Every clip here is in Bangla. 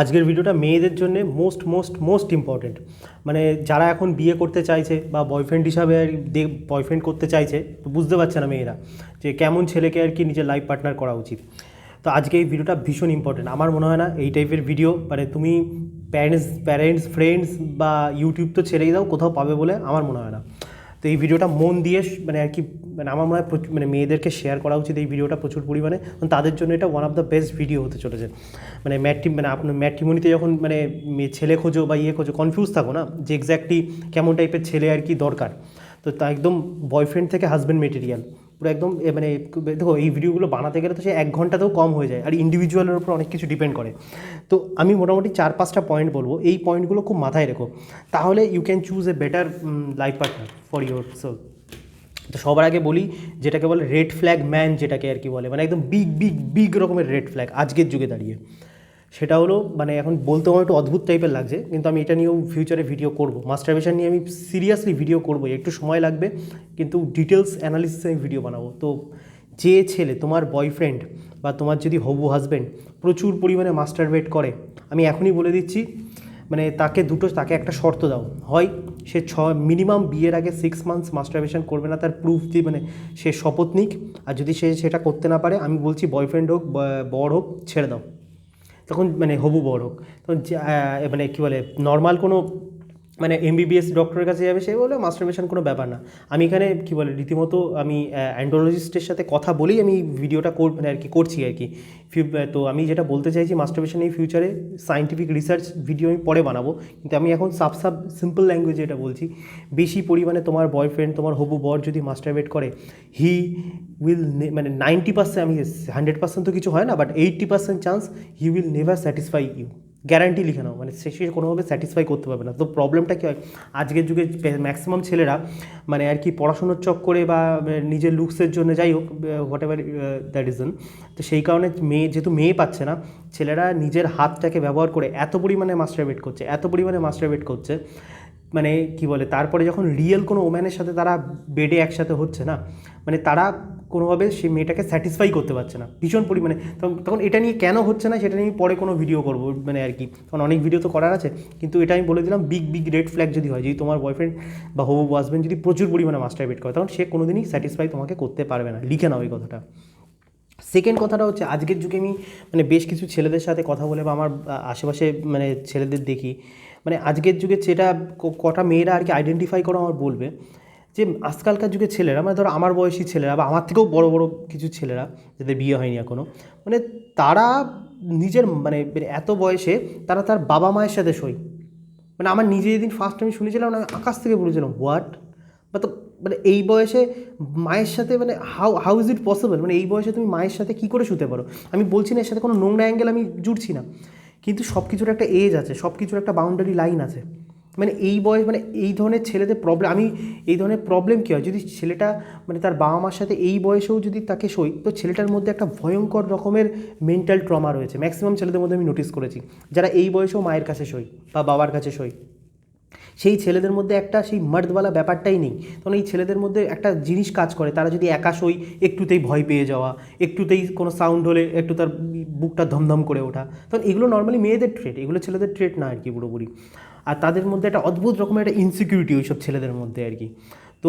আজকের ভিডিওটা মেয়েদের জন্য মোস্ট ইম্পর্টেন্ট। মানে যারা এখন বিয়ে করতে চাইছে বা বয়ফ্রেন্ড হিসাবে আর বয়ফ্রেন্ড করতে চাইছে, তো বুঝতে পারছে না মেয়েরা যে কেমন ছেলেকে আর কি নিজের লাইফ পার্টনার করা উচিত। তো আজকে এই ভিডিওটা ভীষণ ইম্পর্টেন্ট। আমার মনে হয় না এই টাইপের ভিডিও মানে তুমি প্যারেন্টস ফ্রেন্ডস বা ইউটিউব তো ছেড়েই দাও, কোথাও পাবে বলে আমার মনে হয় না। তো এই ভিডিওটা মন দিয়ে মানে আর কি মানে আমার মনে হয় মানে মেয়েদেরকে শেয়ার করা উচিত এই ভিডিওটা প্রচুর পরিমাণে, তাদের জন্য এটা one of the best video হতে চলেছে। মানে মানে আপনার ম্যাট্রিমনিতে যখন মানে ছেলে খোঁজো বা খোঁজো, কনফিউজ থাকো না যে এক্স্যাক্টলি কেমন টাইপের ছেলে আর কি দরকার, তো তা একদম বয়ফ্রেন্ড থেকে হাজব্যান্ড মেটেরিয়াল পুরো একদম মানে দেখো এই ভিডিওগুলো বানাতে গেলে তো সে 1 ঘন্টাতেও কম হয়ে যায়, আর ইন্ডিভিজুয়ালের উপর অনেক কিছু ডিপেন্ড করে। তো আমি মোটামুটি 4-5টা পয়েন্ট বলবো, এই পয়েন্টগুলো খুব মাথায় রেখো, তাহলে you can choose a better life partner for yourself. তো সবার আগে বলি যেটাকে বলে রেড ফ্ল্যাগ ম্যান, যেটাকে আর কি বলে মানে একদম বিগ রকমের রেড ফ্ল্যাগ আজকের যুগে দাঁড়িয়ে, সেটা হলো মানে এখন বলতে আমার একটু অদ্ভুত টাইপের লাগছে, কিন্তু আমি এটা নিয়েও ফিউচারে ভিডিও করব। মাস্টারবেশন নিয়ে আমি সিরিয়াসলি ভিডিও করবো, একটু সময় লাগবে কিন্তু ডিটেলস অ্যানালিসিসে আমি ভিডিও বানাবো। তো যে ছেলে তোমার বয়ফ্রেন্ড বা তোমার যদি হবু হাজব্যান্ড প্রচুর পরিমাণে মাস্টারবেট করে, আমি এখনই বলে দিচ্ছি মানে তাকে একটা শর্ত দাও, হয় সে মিনিমাম বিয়ের আগে 6 মান্থস মাস্টারবেশন করবে না, তার প্রুফ দিয়ে মানে সে শপথ নিক। আর যদি সে সেটা করতে না পারে, আমি বলছি বয়ফ্রেন্ড হোক বর হোক ছেড়ে দাও, তখন মানে হবু বর হোক, তখন মানে কী বলে নর্মাল কোনো মানে এমবিবিএস ডক্টরের কাছে যাবে, সে বলে মাস্টারবেশন কোনো ব্যাপার না। আমি এখানে কী বলে রীতিমতো আমি অ্যান্ডোলজিস্টের সাথে কথা বলেই আমি ভিডিওটা মানে আর কি করছি আর কি। তো আমি যেটা বলতে চাইছি, মাস্টারবেশন এই ফিউচারে সায়েন্টিফিক রিসার্চ ভিডিও আমি পরে বানাবো, কিন্তু আমি এখন সিম্পল ল্যাঙ্গুয়েজে এটা বলছি। বেশি পরিমাণে তোমার বয়ফ্রেন্ড তোমার হবু বর যদি মাস্টারবেট করে, হি উইল মানে 90%, আমি 100% তো কিছু হয় না, but 80% chance he will never satisfy you. Guarantee লিখে নাও, মানে সে কোনোভাবে স্যাটিসফাই করতে পারবে না। তো প্রবলেমটা কী হয়, আজকের যুগে ম্যাক্সিমাম ছেলেরা মানে আর কি পড়াশোনার চক্করে বা নিজের লুকসের জন্য, যাই হোক হোয়াট এভার দ্যাট রিজন, তো সেই কারণে যেহেতু মেয়ে পাচ্ছে না, ছেলেরা নিজের হাতটাকে ব্যবহার করে এত পরিমাণে মাস্টারবেট করছে মানে কি বলে, তারপরে যখন রিয়েল কোনো ওম্যানের সাথে তারা বেডে একসাথে হচ্ছে না, মানে তারা কোনোভাবে সেই মেয়েটাকে স্যাটিসফাই করতে পারছে না ভীষণ পরিমাণে। তখন এটা নিয়ে কেন হচ্ছে না সেটা নিয়ে পরে কোনো ভিডিও করবো মানে আর কি, তখন অনেক ভিডিও তো করার আছে, কিন্তু এটা আমি বলে দিলাম বিগ রেড ফ্ল্যাগ যদি হয়, যদি তোমার বয়ফ্রেন্ড বা হবু হাজব্যান্ড যদি প্রচুর পরিমাণে মাস্টারবেট করে, তখন সে কোনোদিনই স্যাটিসফাই তোমাকে করতে পারবে না, লিখে নাও এই কথাটা। সেকেন্ড কথাটা হচ্ছে, আজকের যুগে আমি মানে বেশ কিছু ছেলেদের সাথে কথা বলে বা আমার আশেপাশে মানে ছেলেদের দেখি, মানে আজকের যুগে সেটা কটা মেয়েরা আর কি আইডেন্টিফাই করো আমার বলবে যে আজকালকার যুগের ছেলেরা, মানে ধরো আমার বয়সী ছেলেরা বা আমার থেকেও বড় কিছু ছেলেরা যাদের বিয়ে হয়নি এখনও, মানে তারা নিজের মানে এত বয়সে তারা তার বাবা মায়ের সাথে শোয়। মানে আমার নিজে যেদিন ফার্স্ট আমি শুনেছিলাম না, আকাশ থেকে বলেছিলাম হোয়াট, মানে এই বয়সে মায়ের সাথে মানে হাউ ইজ ইট পসিবল, মানে এই বয়সে তুমি মায়ের সাথে কী করে শুতে পারো। আমি বলছি না এর সাথে কোনো নোংরা অ্যাঙ্গেল আমি জুড়ছি না, কিন্তু সব কিছুর একটা এজ আছে, সব কিছুর একটা বাউন্ডারি লাইন আছে। মানে এই বয়স মানে এই ধরনের ছেলেদের প্রবলেম, এই ধরনের প্রবলেম কী হয় যদি ছেলেটা মানে তার বাবা মার সাথে এই বয়সেও যদি তাকে সই, তো ছেলেটার মধ্যে একটা ভয়ঙ্কর রকমের মেন্টাল ট্রমা রয়েছে ম্যাক্সিমাম ছেলেদের মধ্যে আমি নোটিস করেছি, যারা এই বয়সেও মায়ের কাছে সই বা বাবার কাছে সই, সেই ছেলেদের মধ্যে একটা সেই মর্দওয়ালা ব্যাপারটাই নেই। তখন এই ছেলেদের মধ্যে একটা জিনিস কাজ করে, তারা যদি একা সই, একটুতেই ভয় পেয়ে যাওয়া, একটুতেই কোনো সাউন্ড হলে একটু তার বুকটা ধমধম করে ওঠা, তখন এগুলো নর্মালি মেয়েদের ট্রেট, এগুলো ছেলেদের ট্রেট না আর কি পুরোপুরি। আর তাদের মধ্যে একটা অদ্ভুত রকমের একটা ইনসিকিউরিটি ওই সব ছেলেদের মধ্যে আর কি। তো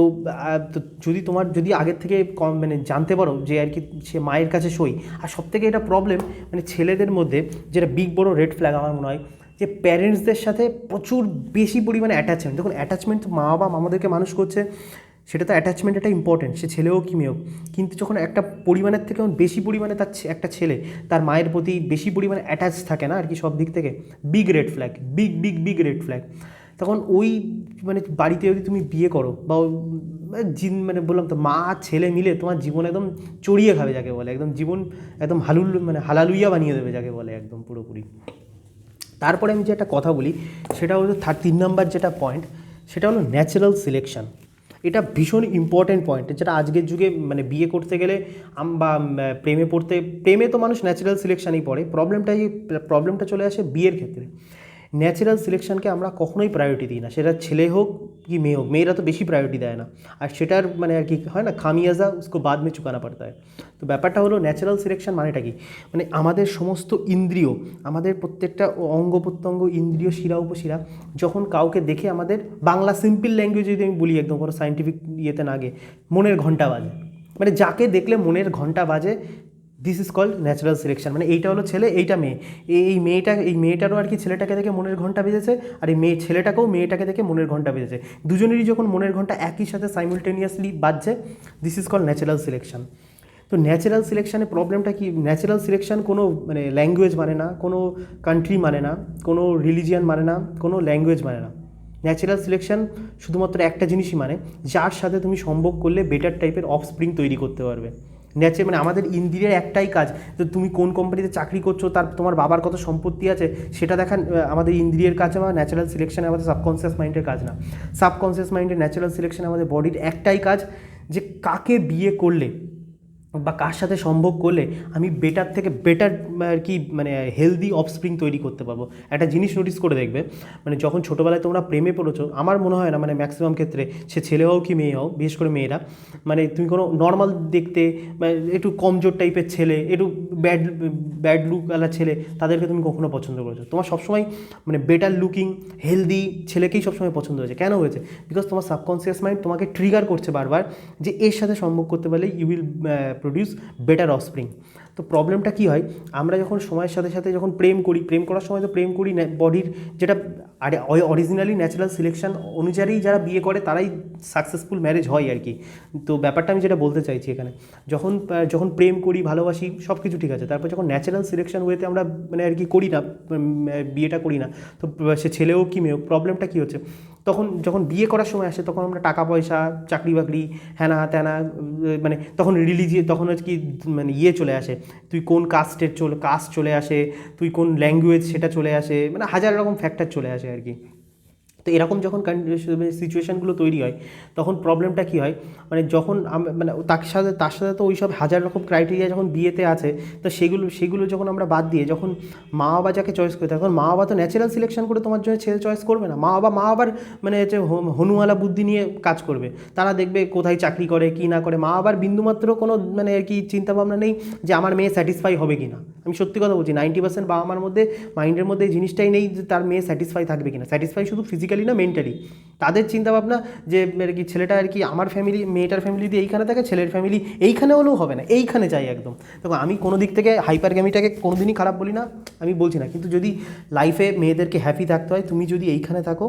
যদি আগের থেকে মানে জানতে পারো যে আর কি সে মায়ের কাছে সই। আর সবথেকে এটা প্রবলেম মানে ছেলেদের মধ্যে যেটা বিগ বড় রেড ফ্ল্যাগ আমার মনে হয়, যে প্যারেন্টসদের সাথে প্রচুর বেশি পরিমাণে অ্যাটাচমেন্ট। দেখুন অ্যাটাচমেন্ট মা বাবা আমাদেরকে মানুষ করছে, সেটা তো অ্যাটাচমেন্ট একটা ইম্পর্টেন্ট, সে ছেলে হোক কি মেয়ে হোক, কিন্তু যখন একটা পরিমাণের থেকে বেশি পরিমাণে তার একটা ছেলে তার মায়ের প্রতি বেশি পরিমাণে অ্যাটাচ থাকে না আর কি সব দিক থেকে, big red flag, big red flag. তখন ওই মানে বাড়িতে যদি তুমি বিয়ে করো বা মানে বললাম তো মা ছেলে মিলে তোমার জীবন একদম চড়িয়ে খাবে যাকে বলে, একদম জীবন একদম মানে হালালুইয়া বানিয়ে দেবে যাকে বলে একদম পুরোপুরি। তারপরে আমি যে একটা কথা বলি সেটা হলো 3 নম্বর যেটা পয়েন্ট, সেটা হলো ন্যাচারাল সিলেকশন। এটা ভীষণ ইম্পর্টেন্ট পয়েন্ট, যেটা আজকের যুগে মানে বিয়ে করতে গেলে বা প্রেমে তো মানুষ ন্যাচারাল সিলেকশানই পড়ে, প্রবলেমটা চলে আসে বিয়ের ক্ষেত্রে। ন্যাচারাল সিলেকশনকে আমরা কখনোই প্রায়োরিটি দিই না, সেটা ছেলে হোক কি মেয়ে হোক। মেয়েরা তো বেশি প্রায়োরিটি দেয় না, আর সেটার মানে আর কি হয় না, খামিয়াজা উসকো বাদ মে চুকানা পড়তা হয়। তো ব্যাপারটা হলো ন্যাচারাল সিলেকশন মানেটা কি, মানে আমাদের সমস্ত ইন্দ্রিয়, আমাদের প্রত্যেকটা অঙ্গ প্রত্যঙ্গ, ইন্দ্রিয়, শিরা উপশিরা যখন কাউকে দেখে আমাদের, বাংলা সিম্পল ল্যাঙ্গুয়েজ যদি আমি বলি, একদম কোনো সায়েন্টিফিক ইয়েতে না গিয়ে, মনের ঘন্টা বাজে। মানে যাকে দেখলে মনের ঘন্টা বাজে, this is called natural selection. মানে এইটা হলো ছেলে, এইটা মেয়ে, এই মেয়েটারও আর কি ছেলেটাকে দেখে মনের ঘন্টা বেজেছে, আর এই ছেলেটাকেও মেয়েটাকে দেখে মনের ঘন্টা বেজেছে। দুজনেরই যখন মনের ঘন্টা একই সাথে সাইমultaneously বাজছে, this is called natural selection. তো ন্যাচারাল সিলেকশানের প্রবলেমটা কি, ন্যাচারাল সিলেকশন কোনো মানে ল্যাঙ্গুয়েজ মানে না, কোনো কান্ট্রি মানে না, কোনো রিলিজিয়ান মানে না, কোনো ল্যাঙ্গুয়েজ মানে না। ন্যাচারাল সিলেকশন শুধুমাত্র একটা জিনিসই মানে, যার সাথে তুমি সম্ভব করলে বেটার টাইপের অফস্প্রিং তৈরি করতে পারবে। মানে আমাদের ইন্দ্রিয়ের একটাই কাজ, যে তুমি কোন কোম্পানিতে চাকরি করছো, তোমার বাবার কত সম্পত্তি আছে সেটা দেখান আমাদের ইন্দ্রিয়ের কাজ, আমার ন্যাচারাল সিলেকশন আমাদের সাবকনসিয়াস মাইন্ডের কাজ না। সাবকনসিয়াস মাইন্ডের ন্যাচারাল সিলেকশন আমাদের বডির একটাই কাজ, যে কাকে বিয়ে করলে বা কার সাথে সম্ভব করলে আমি বেটার থেকে বেটার আর কি মানে হেলদি অফস্প্রিং তৈরি করতে পারবো। একটা জিনিস নোটিস করে দেখবে, মানে যখন ছোটোবেলায় তোমরা প্রেমে পড়েছো, আমার মনে হয় না মানে ম্যাক্সিমাম ক্ষেত্রে, সে ছেলে হও কি মেয়ে হও, বিশেষ করে মেয়েরা, মানে তুমি কোনো নর্মাল দেখতে একটু কমজোর টাইপের ছেলে, একটু ব্যাড লুকওয়ালা ছেলে, তাদেরকে তুমি কখনো পছন্দ করেছো? তোমার সবসময় মানে বেটার লুকিং হেলদি ছেলেকেই সবসময় পছন্দ হয়েছে। কেন হয়েছে? বিকজ তোমার সাবকনসিয়াস মাইন্ড তোমাকে ট্রিগার করছে বারবার, যে এর সাথে সম্ভব করতে পারলে you will produce better offspring. তো প্রবলেমটা কী হয়, আমরা যখন সময়ের সাথে সাথে যখন প্রেম করার সময় তো প্রেম করি বডির যেটা অরিজিনালি ন্যাচারাল সিলেকশন অনুযায়ী যারা বিয়ে করে তারাই সাকসেসফুল ম্যারেজ হয় আর কি। তো ব্যাপারটা আমি যেটা বলতে চাইছি এখানে, যখন প্রেম করি, ভালোবাসি, সব কিছু ঠিক আছে, তারপর যখন ন্যাচারাল সিলেকশন ওয়েতে আমরা মানে আর কি করি না, বিয়েটা করি না, তো সে ছেলেও কি মেয়েও, প্রবলেমটা কী হচ্ছে, তখন যখন বিয়ে করার সময় আসে তখন আমরা টাকা পয়সা, চাকরি বাকরি, হ্যানা ত্যানা, মানে তখন তখন হচ্ছে কি মানে চলে আসে, তুই কোন কাস্ট চলে আসে, তুই কোন ল্যাঙ্গুয়েজ সেটা চলে আসে, মানে হাজার রকম ফ্যাক্টর চলে আসে আর কি। তো এরকম যখন সিচুয়েশানগুলো তৈরি হয়, তখন প্রবলেমটা কী হয়, মানে যখন মানে তার সাথে তো ওই সব হাজার রকম ক্রাইটেরিয়া যখন বিয়েতে আছে, তো সেগুলো যখন আমরা বাদ দিয়ে যখন মা বাবা যাকে চয়েস করে, তখন মা বাবা তো ন্যাচারাল সিলেকশন করে তোমার জন্য ছেলে চয়েস করবে না। মা বাবার মানে হচ্ছে হনুওয়ালা বুদ্ধি নিয়ে কাজ করবে। তারা দেখবে কোথায় চাকরি করে কি না করে, মা বাবার বিন্দুমাত্র কোনো মানে আর কি চিন্তাভাবনা নেই যে আমার মেয়ে স্যাটিসফাই হবে কি না। আমি সত্যি কথা বলছি, 90% বাবা মার মধ্যে মাইন্ডের মধ্যে এই জিনিসটাই নেই যে তার মেয়ে স্যাটিসফাই থাকবে কিনা। স্যাটিসফাই শুধু ফিজিক্যালি না, মেন্টালি। তাদের চিন্তাভাবনা যে আর কি ছেলেটা আর কি আমার ফ্যামিলি, মেয়েটার ফ্যামিলি দিয়ে এইখানে থাকে, ছেলের ফ্যামিলি এইখানে হলেও হবে না, এইখানে চাই একদম। দেখো আমি কোনো দিক থেকে হাইপারগ্যামিটাকে কোনো দিনই খারাপ বলি না, আমি বলছি না, কিন্তু যদি লাইফে মেয়েদেরকে হ্যাপি থাকতে হয়, তুমি যদি এইখানে থাকো,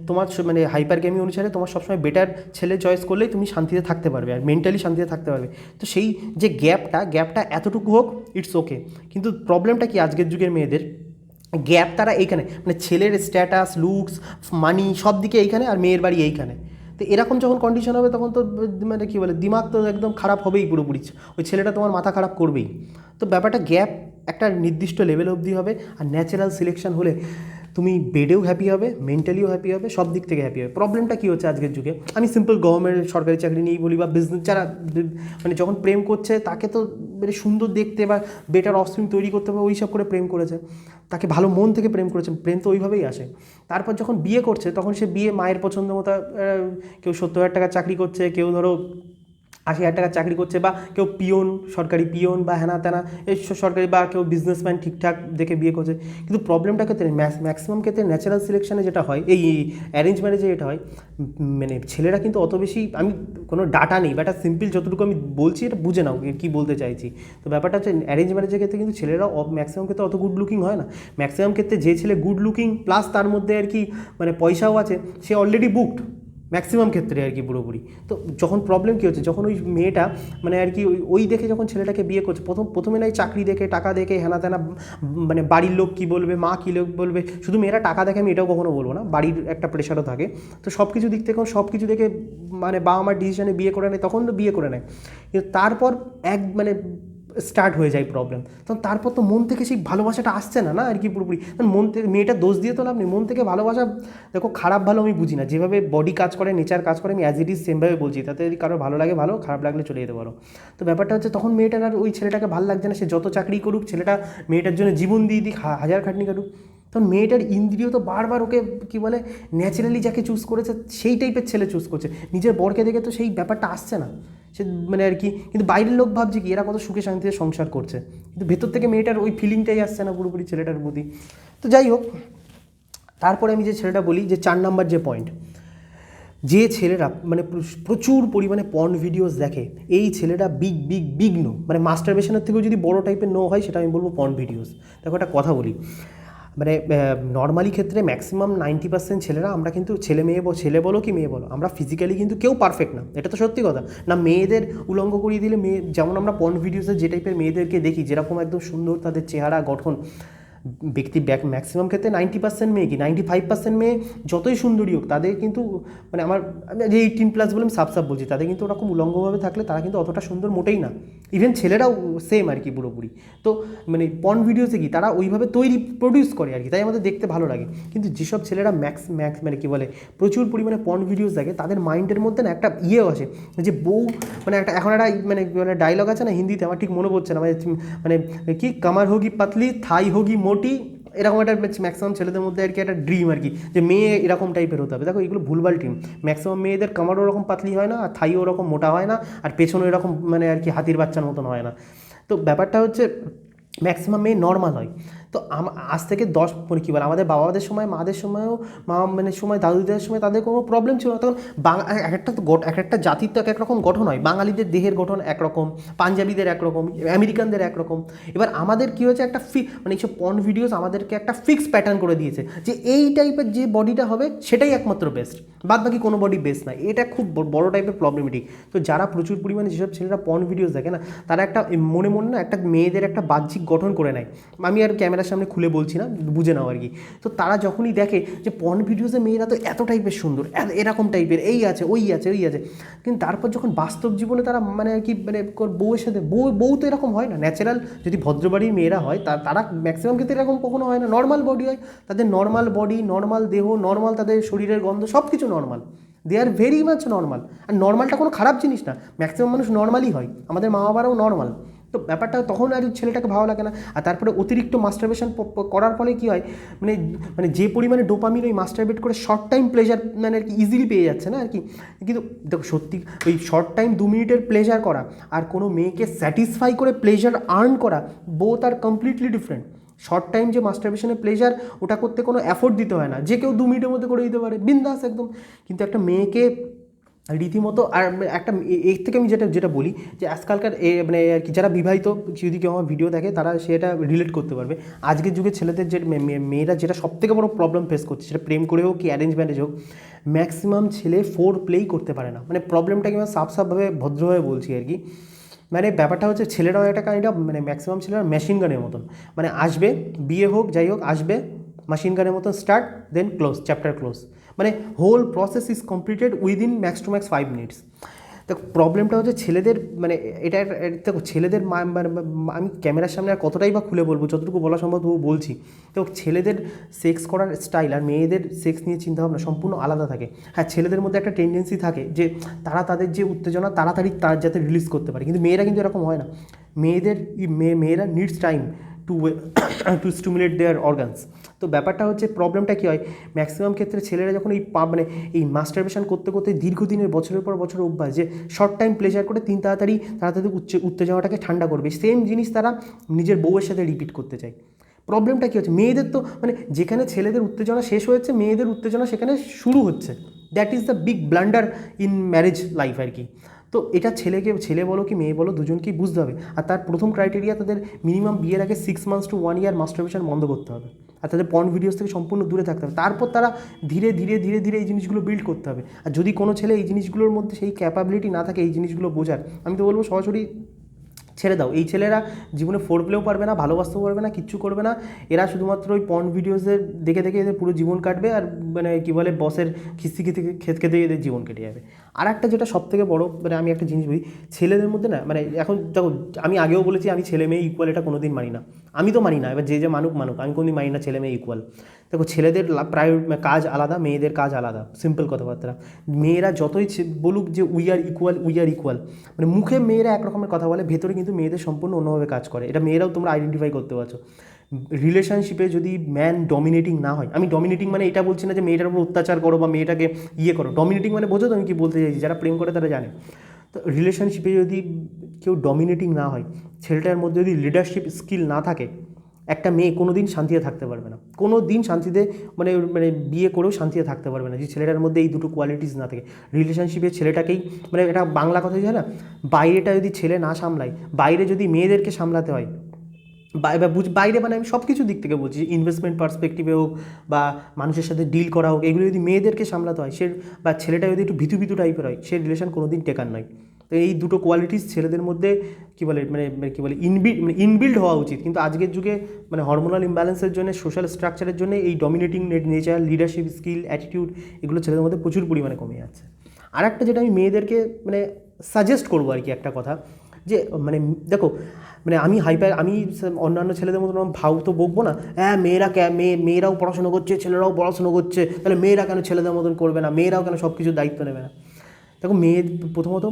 তোমার মানে হাইপারগ্যামি অনুসারে তোমার সবসময় বেটার ছেলে চয়েস করলেই তুমি শান্তিতে থাকতে পারবে, আর মেন্টালি শান্তিতে থাকতে পারবে। তো সেই যে গ্যাপটা এতটুকু হোক, ইটস ওকে। কিন্তু প্রবলেমটা কি আজকের যুগের মেয়েদের, গ্যাপ তারা এইখানে, মানে ছেলের স্ট্যাটাস, লুকস, মানি সব দিকে এইখানে, আর মেয়ের বাড়ি এইখানে। তো এরকম যখন কন্ডিশন হবে, তখন তো মানে কী বলে, দিমাগ তো একদম খারাপ হবেই পুরোপুরি, ওই ছেলেটা তোমার মাথা খারাপ করবেই। তো ব্যাপারটা গ্যাপ একটা নির্দিষ্ট লেভেল অবধি হবে, আর ন্যাচারাল সিলেকশন হলে তুমি বেডেও হ্যাপি হবে, মেন্টালিও হ্যাপি হবে, সব দিক থেকে হ্যাপি হবে। প্রবলেমটা কী হচ্ছে আজকের যুগে, আমি সিম্পল গভর্নমেন্ট সরকারি চাকরি নিয়েই বলি, বা বিজনেস যারা মানে যখন প্রেম করছে, তাকে তো মানে সুন্দর দেখতে বা বেটার অফস্প্রিং তৈরি করতে হবে ওই সব করে প্রেম করেছে, তাকে ভালো মন থেকে প্রেম করেছে, প্রেম তো ওইভাবেই আসে। তারপর যখন বিয়ে করছে, তখন সে বিয়ে মায়ের পছন্দ মতো, কেউ 70,000 টাকার চাকরি করছে, কেউ ধরো 80,000 টাকার চাকরি করছে, বা কেউ পিয়ন, সরকারি পিয়ন বা হ্যানা ত্যানা এই সরকারি, বা কেউ বিজনেসম্যান ঠিকঠাক দেখে বিয়ে করছে। কিন্তু প্রবলেমটা ক্ষেত্রে ম্যাক্সিমাম ক্ষেত্রে ন্যাচারাল সিলেকশনে যেটা হয়, এই অ্যারেঞ্জ ম্যারেজে যেটা হয়, মানে ছেলেরা কিন্তু অত বেশি, আমি কোনো ডাটা নেই, বাট সিম্পল যতটুকু আমি বলছি এটা বুঝে নাও কী বলতে চাইছি। তো ব্যাপারটা হচ্ছে অ্যারেঞ্জ ম্যারেজের ক্ষেত্রে কিন্তু ছেলেরা ম্যাক্সিমাম ক্ষেত্রে অত গুড লুকিং হয় না। ম্যাক্সিমাম ক্ষেত্রে যে ছেলে গুড লুকিং প্লাস তার মধ্যে আর কি মানে পয়সাও আছে, সে অলরেডি বুকড ম্যাক্সিমাম ক্ষেত্রে আর কি পুরোপুরি। তো যখন প্রবলেম কী হচ্ছে, যখন ওই মেয়েটা মানে আর কি ওই দেখে যখন ছেলেটাকে বিয়ে করছে, প্রথমে নাই চাকরি দেখে, টাকা দেখে, হেনা তেনা, মানে বাড়ির লোক কী বলবে, মা কী লোক বলবে, শুধু মেয়েরা টাকা দেখে আমি এটাও কখনো বলবো না, বাড়ির একটা প্রেশারও থাকে। তো সব কিছু দিক থেকে সব কিছু দেখে মানে বাবা মার ডিসিশনে বিয়ে করে নেয়, তখন তো বিয়ে করে নেয়, কিন্তু তারপর মানে স্টার্ট হয়ে যায় প্রবলেম। তখন তারপর তো মন থেকে সেই ভালোবাসাটা আসছে না আর কি পুরোপুরি। মন থেকে মেয়েটা দোষ দিয়ে তো লাভ নেই, মন থেকে ভালোবাসা, দেখো খারাপ ভালো আমি বুঝি না, যেভাবে বডি কাজ করে, নেচার কাজ করে, আমি অ্যাজ ইট ইজ সেমভাবে বলছি, তাতে যদি কারো ভালো লাগে ভালো, খারাপ লাগলে চলে যেতে পারো। তো ব্যাপারটা হচ্ছে তখন মেয়েটার আর ওই ছেলেটাকে ভালো লাগছে না, সে যত চাকরি করুক, ছেলেটা মেয়েটার জন্য জীবন দিয়ে দিক, হাজার খাটনি কাটুক, তখন মেয়েটার ইন্দ্রিয় তো বারবার ওকে কী বলে ন্যাচারালি যাকে চুজ করেছে সেই টাইপের ছেলে চুজ করছে, নিজের বরকে দেখে তো সেই ব্যাপারটা আসছে না। সে মানে আর কি, কিন্তু বাইরের লোক ভাবছে কি এরা কত সুখে শান্তিতে সংসার করছে, কিন্তু ভেতর থেকে মেয়েটার ওই ফিলিংটাই আসছে না পুরোপুরি ছেলেটার প্রতি। তো যাই হোক, তারপরে আমি যে ছেলেটা বলি যে 4 নাম্বার যে পয়েন্ট, যে ছেলেরা মানে প্রচুর পরিমাণে পর্ন ভিডিওস দেখে, এই ছেলেটা বিগ বিগ বিগ নো, মানে মাস্টারবেশনের থেকেও যদি বড় টাইপের নো হয় সেটা আমি বলবো পর্ন ভিডিওস। দেখো একটা কথা বলি, মানে নর্মালি ক্ষেত্রে ম্যাক্সিমাম 90% ছেলেরা, আমরা কিন্তু ছেলে বলো কি মেয়ে বলো, আমরা ফিজিক্যালি কিন্তু কেউ পারফেক্ট না, এটা তো সত্যি কথা না। মেয়েদের উলঙ্গ করিয়ে দিলে যেমন আমরা পর্ন ভিডিওসে যে টাইপের মেয়েদেরকে দেখি, যেরকম একদম সুন্দর তাদের চেহারা গঠন, ম্যাক্সিমাম ক্ষেত্রে 90% মেয়ে কি 95% মেয়ে যতই সুন্দরী হোক তাদের কিন্তু মানে আমার যে 18+ বলে আমি সাফ বলছি, তাদের কিন্তু ওরকম উলঙ্গভাবে থাকলে তারা কিন্তু অতটা সুন্দর মোটেই না। ইভেন ছেলেরাও সেম আর কি পুরোপুরি। তো মানে পর্ন ভিডিওসে কি তারা ওইভাবে প্রডিউস করে আর কি, তাই আমাদের দেখতে ভালো লাগে। কিন্তু যেসব ছেলেরা ম্যাক্স মানে কি বলে প্রচুর পরিমাণে পর্ন ভিডিওস দেখে, তাদের মাইন্ডের মধ্যে না একটা আসে যে বউ, মানে একটা এখন একটা মানে ডায়লগ আছে না হিন্দিতে, আমার ঠিক মনে পড়ছে না, মানে কি কামার হোগি পাতলি থাই হোগি মোটি, এরকম একটা ম্যাক্সিমাম ছেলেদের মধ্যে আর কি একটা ড্রিম আর কি, যে মেয়ে এরকম টাইপের হতে হবে। দেখো এগুলো ভুলভাল ড্রিম। ম্যাক্সিমাম মেয়েদের কামারও ওরকম পাতলি হয় না, আর থাইও ওরকম মোটা হয় না, আর পেছনে এরকম মানে আর কি হাতির বাচ্চার মতন হয় না। তো ব্যাপারটা হচ্ছে ম্যাক্সিমাম মেয়ে নর্মাল হয়। তো আজ থেকে 10 মানে কী বলে আমাদের বাবাদের সময়, মাদের সময়ও মানে সময় দাদুদের সময় তাদের কোনো প্রবলেম ছিল না। তখন এক একটা জাতির তো এক রকম গঠন হয়, বাঙালিদের দেহের গঠন একরকম, পাঞ্জাবিদের একরকম, আমেরিকানদের একরকম। এবার আমাদের কী হয়েছে একটা মানে এইসব পর্ন ভিডিওস আমাদেরকে একটা ফিক্স প্যাটার্ন করে দিয়েছে যে এই টাইপের যে বডিটা হবে সেটাই একমাত্র বেস্ট, বাদ বাকি কোনো বডি বেস্ট না। এটা খুব বড় টাইপের প্রবলেমেটিক। তো যারা প্রচুর পরিমাণে যেসব ছেলেরা পর্ন ভিডিওস দেখে না, তারা একটা মনে না একটা মেয়েদের একটা বাহ্যিক গঠন করে নেয়। আমি আর ক্যামেরার সামনে খুলে বলছি না, বুঝে নাও আর কি। তো তারা যখনই দেখে যে পর্ন ভিডিওসে মেয়েরা তো এত টাইপের সুন্দর, এরকম টাইপের, এই আছে ওই আছে ওই আছে, কিন্তু তারপর যখন বাস্তব জীবনে তারা মানে আর কি মানে বউয়ের সাথে বউ তো এরকম হয় না। ন্যাচারাল যদি ভদ্রবাড়ির মেয়েরা হয় তারা ম্যাক্সিমাম ক্ষেত্রে এরকম কখনো হয় না, নর্মাল বডি হয় তাদের, নর্মাল বডি, নর্মাল দেহ, নর্মাল তাদের শরীরের গন্ধ, সব কিছু normal, they are very much normal. আর নর্মালটা কোনো খারাপ জিনিস না, ম্যাক্সিমাম মানুষ নর্মালই হয়, আমাদের মা বাবারাও নর্মাল। তো ব্যাপারটা তখন আর ছেলেটাকে ভালো লাগে না। আর তারপরে অতিরিক্ত মাস্টারবেশন করার ফলে কী হয়, মানে যে পরিমাণে ডোপামিন ওই মাস্টারবেট করে শর্ট টাইম প্লেজার মানে আর কি ইজিলি পেয়ে যাচ্ছে না আর কি। কিন্তু দেখো সত্যি ওই শর্ট টাইম 2 মিনিটের প্লেজার করা আর কোনো মেয়েকে স্যাটিসফাই করে প্লেজার আর্ন করা, বোথ আর কমপ্লিটলি ডিফারেন্ট। শর্ট টাইম যে মাস্টারবেশনের প্লেজার, ওটা করতে কোনো এফোর্ট দিতে হয় না, যে কেউ 2 মিনিটের মধ্যে করে দিতে পারে বিন্দাস একদম। কিন্তু একটা মেয়েকে রীতিমতো, আর একটা এর থেকে আমি যেটা বলি যে আজকালকার মানে আর কি যারা বিবাহিত, যদি কেউ আমার ভিডিও দেখে তারা সেটা রিলেট করতে পারবে। আজকের যুগে ছেলেদের যে মেয়েরা যেটা সবথেকে বড় প্রবলেম ফেস করছে, সেটা প্রেম করে হোক কি অ্যারেঞ্জ ম্যারেজ হোক, ম্যাক্সিমাম ছেলে 4 প্লেই করতে পারে না। মানে প্রবলেমটাকে আমি সাফভাবে ভদ্রভাবে বলছি আর কি। মানে ব্যাপারটা হচ্ছে ছেলেরাও একটা কাইন্ডটা মানে ম্যাক্সিমাম ছেলেরা মেশিন গানের মতন, মানে আসবে, বিয়ে হোক যাই হোক আসবে, মেশিন গানের মতন start, then close, chapter close, মানে whole process is completed within max to max 5 minutes. দেখো প্রবলেমটা হচ্ছে ছেলেদের, মানে এটা দেখো ছেলেদের আমি ক্যামেরার সামনে আর কতটাই বা খুলে বলবো, যতটুকু বলা সম্ভব তবু বলছি। দেখো ছেলেদের সেক্স করার স্টাইল আর মেয়েদের সেক্স নিয়ে চিন্তাভাবনা সম্পূর্ণ আলাদা থাকে। হ্যাঁ, ছেলেদের মধ্যে একটা টেন্ডেন্সি থাকে যে তারা তাদের যে উত্তেজনা তাড়াতাড়ি যাতে রিলিজ করতে পারে, কিন্তু মেয়েরা কিন্তু এরকম হয় না। মেয়েরা needs time to stimulate their organs. তো ব্যাপারটা হচ্ছে প্রবলেমটা কী হয়, ম্যাক্সিমাম ক্ষেত্রে ছেলেরা যখন মানে এই মাস্টারবেশন করতে করতে দীর্ঘদিনের বছরের পর বছর অভ্যাস, যে শর্ট টাইম প্লেজার করে তাড়াতাড়ি উত্তেজনাটাকে ঠান্ডা করবে, সেম জিনিস তারা নিজের বউয়ের সাথে রিপিট করতে চায়। প্রবলেমটা কী হচ্ছে, মেয়েদের তো মানে যেখানে ছেলেদের উত্তেজনা শেষ হয়েছে, মেয়েদের উত্তেজনা সেখানে শুরু হচ্ছে। That is the big blunder in marriage life আর কি। তো এটা ছেলে বলো কি মেয়ে বলো দুজনকেই বুঝতে হবে। আর তার প্রথম ক্রাইটেরিয়া, তাদের মিনিমাম বিয়ের আগে 6 মান্থস টু 1 ইয়ার মাস্টারবেশন বন্ধ করতে হবে, আর তাদের পর্ন ভিডিওস থেকে সম্পূর্ণ দূরে থাকতে হবে। তারপর তারা ধীরে ধীরে ধীরে ধীরে এই জিনিসগুলো বিল্ড করতে হবে। আর যদি কোনো ছেলে এই জিনিসগুলোর মধ্যে সেই ক্যাপাবিলিটি না থাকে এই জিনিসগুলো বোঝার, আমি তো বলবো সরাসরি ছেড়ে দাও। এই ছেলেরা জীবনে ফোরপ্লেও পারবে না, ভালোবাসতেও পারবে না, কিচ্ছু করবে না। এরা শুধুমাত্র ওই পর্ন ভিডিওসের দেখে দেখে এদের পুরো জীবন কাটবে, আর মানে কী বলে বসের খিস্তি খেতে এদের জীবন কেটে যাবে। আর একটা যেটা সবথেকে বড়, মানে আমি একটা জিনিস বলি, ছেলেদের মধ্যে না মানে এখন দেখো, আমি আগেও বলেছি আমি ছেলে মেয়ে ইকুয়াল এটা কোনো দিন মানি না, আমি তো মানি না। এবার যে মানুক, আমি কোনোদিন মানি না ছেলে মেয়ে ইকুয়াল। দেখো ছেলেদের কাজ আলাদা, মেয়েদের কাজ আলাদা, সিম্পল কথাবার্তা। মেয়েরা যতই বলুক যে উই আর ইকুয়াল, মানে মুখে মেয়েরা এক রকমের কথা বলে, ভেতরে কিন্তু মেয়েদের সম্পূর্ণ অন্যভাবে কাজ করে। এটা মেয়েরাও তোমরা আইডেন্টিফাই করতে পারছো। রিলেশনশিপে যদি ম্যান ডমিনেটিং না হয়, আমি ডমিনেটিং মানে এটা বলছি না যে মেয়েটার উপর অত্যাচার করো বা মেয়েটাকে ইয়ে করো, ডমিনেটিং মানে বোঝো তো আমি কি বলতে চাইছি, যারা প্রেম করে তারা জানে। তো রিলেশনশিপে যদি কেউ ডমিনেটিং না হয়, ছেলেটার মধ্যে যদি লিডারশিপ স্কিল না থাকে, একটা মেয়ে কোনো দিন শান্তিতে থাকতে পারবে না, কোনো দিন শান্তিতে মানে মানে বিয়ে করেও শান্তিতে থাকতে পারবে না যে ছেলেটার মধ্যে এই দুটো কোয়ালিটিস না থাকে। রিলেশনশিপে ছেলেটাকেই মানে এটা বাংলা কথাই হয় না, বাইরেটা যদি ছেলে না সামলায়, বাইরে যদি মেয়েদেরকে সামলাতে হয়, বাইরে মানে আমি সব কিছু দিক থেকে বলছি, ইনভেস্টমেন্ট পার্সপেক্টিভে হোক বা মানুষের সাথে ডিল করা হোক, এগুলো যদি মেয়েদেরকে সামলাতে হয়, সে বা ছেলেটা যদি একটু ভীতু ভীতু টাইপের হয়, সে রিলেশন কোনো দিন টেকার নয়। তো এই দুটো কোয়ালিটিস ছেলেদের মধ্যে কী বলে কী বলে ইনবিল্ড হওয়া উচিত, কিন্তু আজকের যুগে মানে হরমোনাল ইমব্যালেন্সের জন্য, সোশ্যাল স্ট্রাকচারের জন্য এই dominating nature, leadership skill, attitude, এগুলো ছেলেদের মধ্যে প্রচুর পরিমাণে কমে যাচ্ছে। আর একটা যেটা আমি মেয়েদেরকে মানে সাজেস্ট করবো আর কি, একটা কথা যে মানে দেখো, মানে আমি অন্যান্য ছেলেদের মতন ভাও তো বকবো না, হ্যাঁ মেয়েরাও পড়াশুনো করছে, ছেলেরাও পড়াশুনো করছে, তাহলে মেয়েরা কেন ছেলেদের মতন করবে না, মেয়েরাও কেন সব কিছুর দায়িত্ব নেবে না। দেখো প্রথমত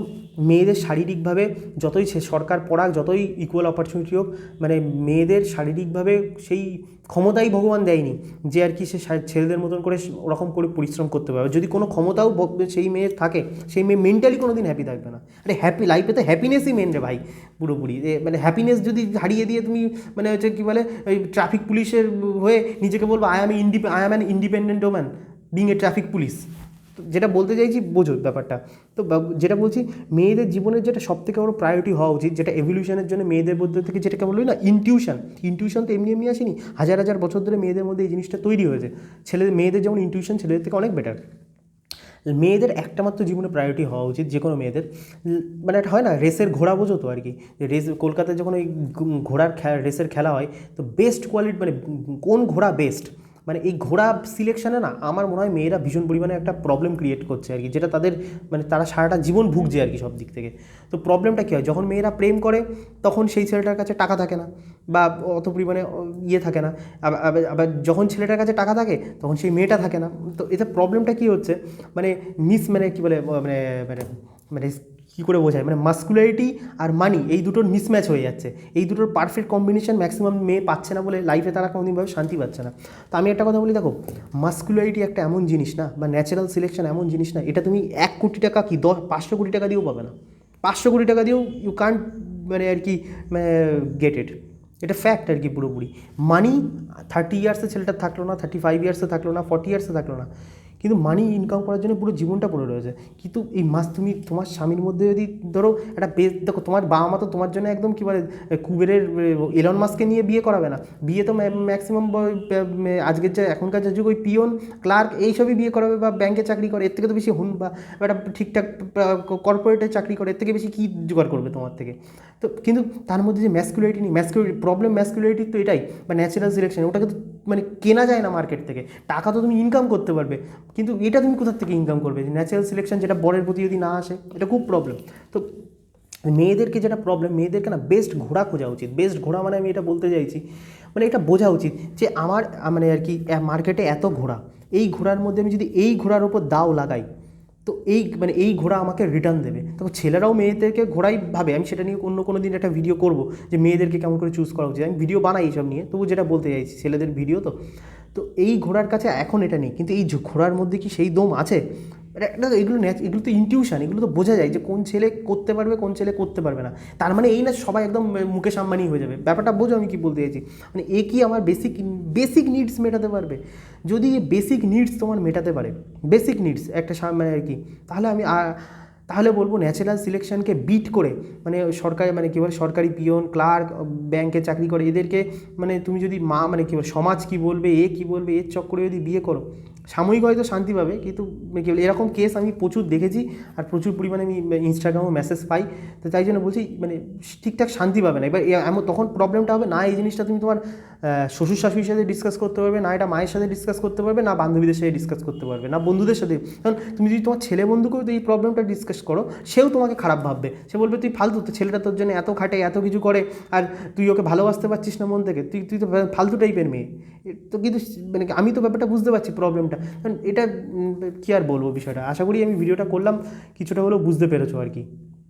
মেয়েদের শারীরিকভাবে যতই সরকার পড়াক, যতই ইকুয়াল অপরচুনিটি হোক, মানে মেয়েদের শারীরিকভাবে সেই ক্ষমতাই ভগবান দেয়নি যে আর কি সে ছেলেদের মতন করে ওরকম করে পরিশ্রম করতে পারবে। যদি কোনো ক্ষমতাও সেই মেয়ের থাকে, সেই মেয়ে মেন্টালি কোনো দিন হ্যাপি থাকবে না। আরে লাইফে তো হ্যাপিনেসই মেন রে ভাই, পুরোপুরি মানে হ্যাপিনেস যদি হারিয়ে দিয়ে তুমি মানে হচ্ছে কী বলে ওই ট্রাফিক পুলিশের হয়ে নিজেকে বলবো I am an independent woman being a traffic police, যেটা বলতে চাইছি বোঝো ব্যাপারটা। তো যেটা বলছি, মেয়েদের জীবনের যেটা সবথেকে বড় প্রায়োরিটি হওয়া উচিত, যেটা এভলিউশনের জন্য মেয়েদের মধ্যে থেকে যেটাকে বলি না ইনটিউশন তো এমনি আসেনি, হাজার হাজার বছর ধরে মেয়েদের মধ্যে এই জিনিসটা তৈরি হয়েছে। মেয়েদের যেমন ইনটিউশন ছেলেদের থেকে অনেক বেটার। মেয়েদের একটা মাত্র জীবনে প্রায়োরিটি হওয়া উচিত, যে কোনো মেয়েদের, মানে একটা হয় না রেসের ঘোড়া, বোঝো তো আর কি, রেস কলকাতায় যখন ওই ঘোড়ার রেসের খেলা হয়, তো বেস্ট কোয়ালিটি মানে কোন ঘোড়া বেস্ট, মানে এই ঘোড়া সিলেকশানে না আমার মনে হয় মেয়েরা ভীষণ পরিমাণে একটা প্রবলেম ক্রিয়েট করছে আর কি, যেটা তাদের মানে তারা সারাটা জীবন ভুগছে আর কি সব দিক থেকে। তো প্রবলেমটা কী হয়, যখন মেয়েরা প্রেম করে তখন সেই ছেলেটার কাছে টাকা থাকে না বা অত পরিমাণে ইয়ে থাকে না, আবার যখন ছেলেটার কাছে টাকা থাকে তখন সেই মেয়েটা থাকে না। তো এতে প্রবলেমটা কী হচ্ছে, মানে মানে কী বলে মানে মানে মানে কী করে বোঝায়, মানে মাস্কুলারিটি আর মানি এই দুটোর মিসম্যাচ হয়ে যাচ্ছে। এই দুটোর পারফেক্ট কম্বিনেশন ম্যাক্সিমাম মেয়ে পাচ্ছে না বলে লাইফে তারা কোনোদিনভাবে শান্তি পাচ্ছে না। তো আমি একটা কথা বলি, দেখো মাস্কুলারিটি একটা এমন জিনিস না, বা ন্যাচারাল সিলেকশন এমন জিনিস না, এটা তুমি 1 কোটি টাকা কি 500 কোটি টাকা দিয়েও পাবে না, 500 কোটি টাকা দিয়েও ইউ কান্ট মানে আর কি মানে গেট ইট। এটা ফ্যাক্ট আর কি পুরোপুরি। মানি 30 ইয়ার্সে ছেলেটা থাকলো না, 35 ইয়ার্সে থাকলো না, 40 ইয়ার্সে থাকলো না, কিন্তু মানি ইনকাম করার জন্য পুরো জীবনটা পড়ে রয়েছে। কিন্তু এই তুমি তোমার স্বামীর মধ্যে যদি ধরো একটা দেখো তোমার বাবা মা তো তোমার জন্য একদম কী বলে কুবেরের এলন মাস্ককে নিয়ে বিয়ে করাবে না, বিয়ে তো ম্যাক্সিমাম আজকের যে এখনকার যে যুগ ওই পিয়ন ক্লার্ক এইসবই বিয়ে করাবে, বা ব্যাংকে চাকরি করে, এর থেকে তো বেশি বা একটা ঠিকঠাক কর্পোরেটে চাকরি করে, এর থেকে বেশি কী জোগাড় করবে তোমার থেকে। তো কিন্তু তার মধ্যে যে ম্যাসকুলারিটি নেই, প্রবলেম ম্যাসকুলারিটির তো এটাই, বা ন্যাচারাল সিলেকশন, ওটাকে তো মানে কেনা যায় না মার্কেট থেকে। টাকা তো তুমি ইনকাম করতে পারবে, কিন্তু এটা তুমি কোথার থেকে ইনকাম করবে, ন্যাচারাল সিলেকশন যেটা বরের প্রতি যদি না আসে, এটা খুব প্রবলেম। তো মেয়েদেরকে যেটা প্রবলেম, মেয়েদেরকে না বেস্ট ঘোড়া খোঁজা উচিত। বেস্ট ঘোড়া মানে আমি এটা বলতে চাইছি, মানে এটা বোঝা উচিত যে আমার মানে আর কি মার্কেটে এত ঘোড়া, এই ঘোড়ার মধ্যে আমি যদি এই ঘোড়ার ওপর দাও লাগাই, তো এই ঘোড়া আমাকে রিটার্ন দেবে। তো ছেলেরাও মেয়েদেরকে ঘোড়াই ভাবে, আমি সেটা নিয়ে অন্য কোনো দিন একটা ভিডিও করব যে মেয়েদেরকে কেমন করে চুজ করা উচিত, আমি ভিডিও বানাই এইসব নিয়ে, তবু যেটা বলতে চাইছি ছেলেদের ভিডিও তো এই ঘোড়ার কাছে এখন এটা নেই, কিন্তু এই ঘোড়ার মধ্যে কি সেই দম আছে? এগুলো তো ইনটিউশন, এগুলো তো বোঝা যায় যে কোন ছেলে করতে পারবে, কোন ছেলে করতে পারবে না। তার মানে এই না সবাই একদম মুকেশ আম্বানি হয়ে যাবে, ব্যাপারটা বোঝো আমি কি বলতে চাইছি। মানে এ কি আমার বেসিক নিডস মেটাতে পারবে? যদি বেসিক নিডস তোমার মেটাতে পারে, বেসিক নিডস একটা মানে আর কি, তাহলে বলবো ন্যাচারাল সিলেকশনকে বিট করে, মানে সরকারি মানে কী বলে সরকারি পিয়ন ক্লার্ক ব্যাংকে চাকরি করে এদেরকে, মানে তুমি যদি মানে কী বলে সমাজ কী বলবে, কী বলবে, এর চক্করে যদি বিয়ে করো, সাময়িক হয়তো শান্তি পাবে, কিন্তু কী বলে এরকম কেস আমি প্রচুর দেখেছি, আর প্রচুর পরিমাণে আমি ইনস্টাগ্রামেও মেসেজ পাই। তো তাই জন্য বলছি মানে ঠিকঠাক শান্তি পাবে না। এবার এমন তখন প্রবলেমটা হবে না, এই জিনিসটা তুমি তোমার শ্বশুর শাশুড়ির সাথে ডিসকাস করতে পারবে না, এটা মায়ের সাথে ডিসকাস করতে পারবে না, বান্ধবীদের সাথে ডিসকাস করতে পারবে না, বন্ধুদের সাথে। কারণ তুমি যদি তোমার ছেলে বন্ধুকেও এই প্রবলেমটা ডিসকাস করো, সেও তোমাকে খারাপ ভাববে, সে বলবে তুই ফালতু, তো ছেলেটা তোর জন্য এত খাটে, এত কিছু করে, আর তুই ওকে ভালোবাসতে পারছিস না মন থেকে, তুই তো ফালতু টাইপের মেয়ে। তো কিন্তু মানে আমি তো ব্যাপারটা বুঝতে পারছি প্রবলেমটা, কারণ এটা কী আর বলবো বিষয়টা। আশা করি আমি ভিডিওটা করলাম কিছুটা হলেও বুঝতে পেরেছো আর কি।